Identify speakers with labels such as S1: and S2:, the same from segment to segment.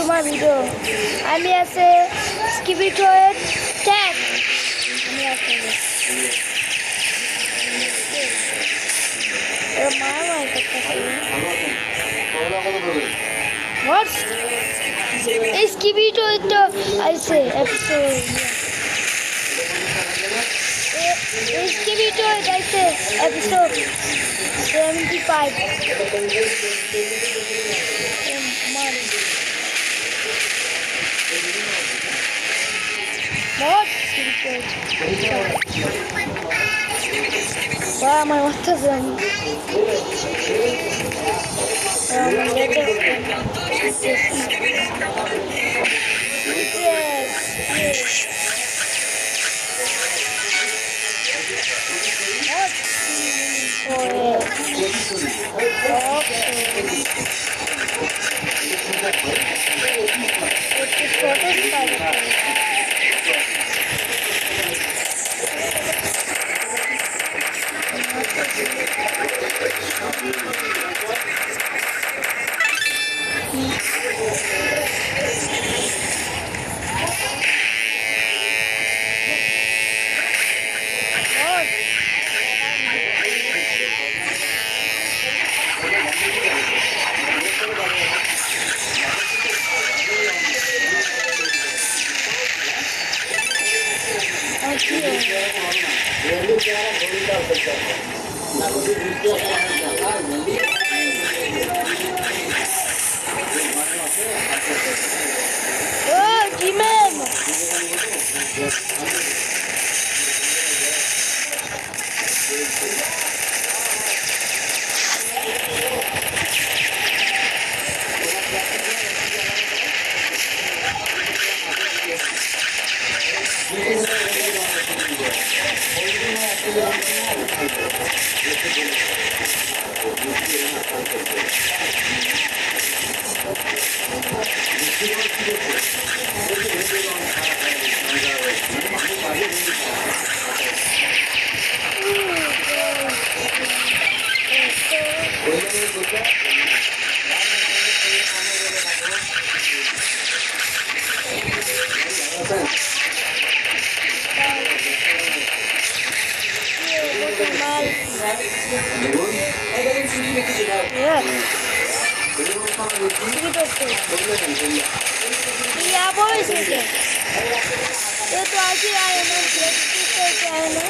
S1: my video. আমি আছে স্কিবিটয়েড tag আমি আছে মারামারি করতেছে What? এই স্কিবিটয়েড তো আইছে এপিসোড এই স্কিবিটয়েড আইছে episode 75 What? Why am I what does that mean? Yes. Oh, G-Man! Yeah, boys, ये तो आज ही आए ना करके आए ना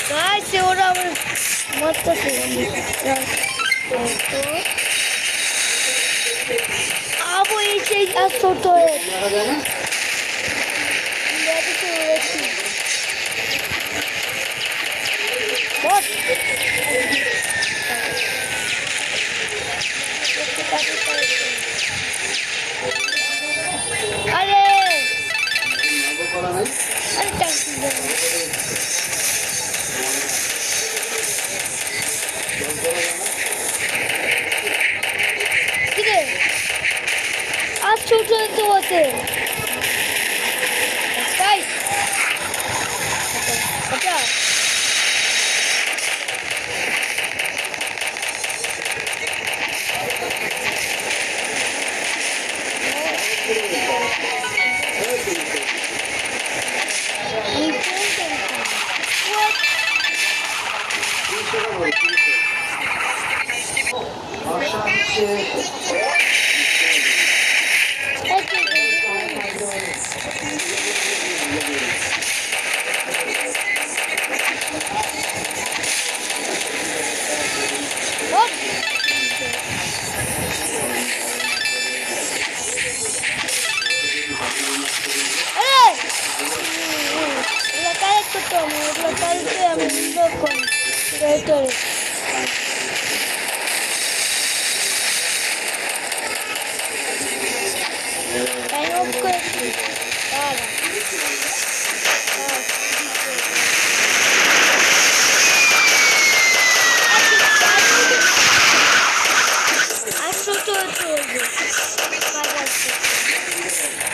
S1: Guys, ahora mata Abo iyice asıldı. Nerede söylüyorsun? Bak. ছোট তো আছে তাই আচ্ছা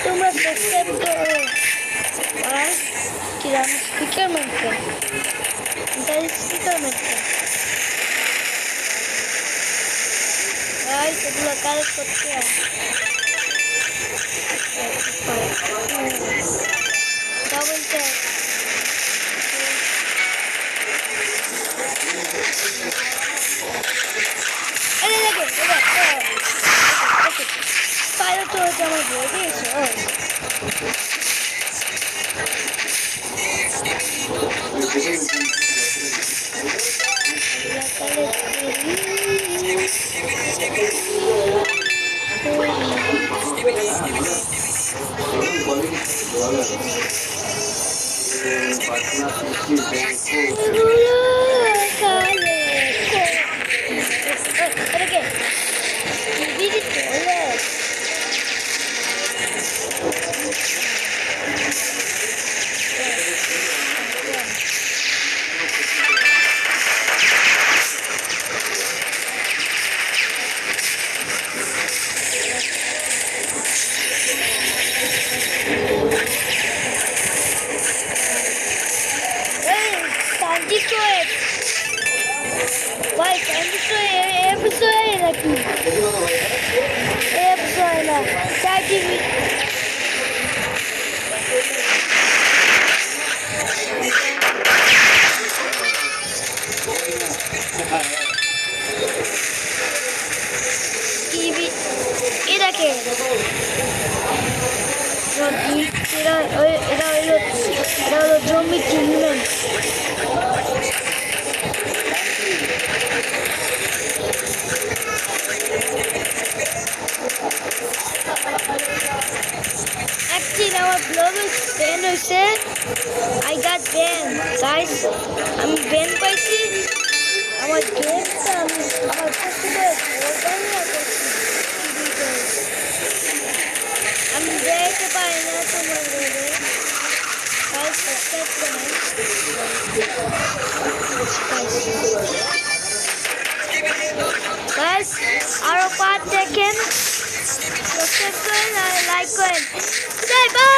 S1: তোমরা সাবস্ক্রাইব করো আর কিরাম স্পিকার মারতে তাই স্পিকার মারতে গাইস এগুলো কালেক্ট করতে ডাবল ট্যাপ আরে দেখো পাইলট তো আমার বলে দিয়েছে Vai, episode aqui. Episode lá. Tá de e daqui? Era o zombie kingdom. Actually, our blog is banned. I got banned, guys. I'm banned by this. Our games, our customers. I'm there to buy another one. Guys, subscribe to me. Guys, our part taken. Subscribe and like it. Bye bye.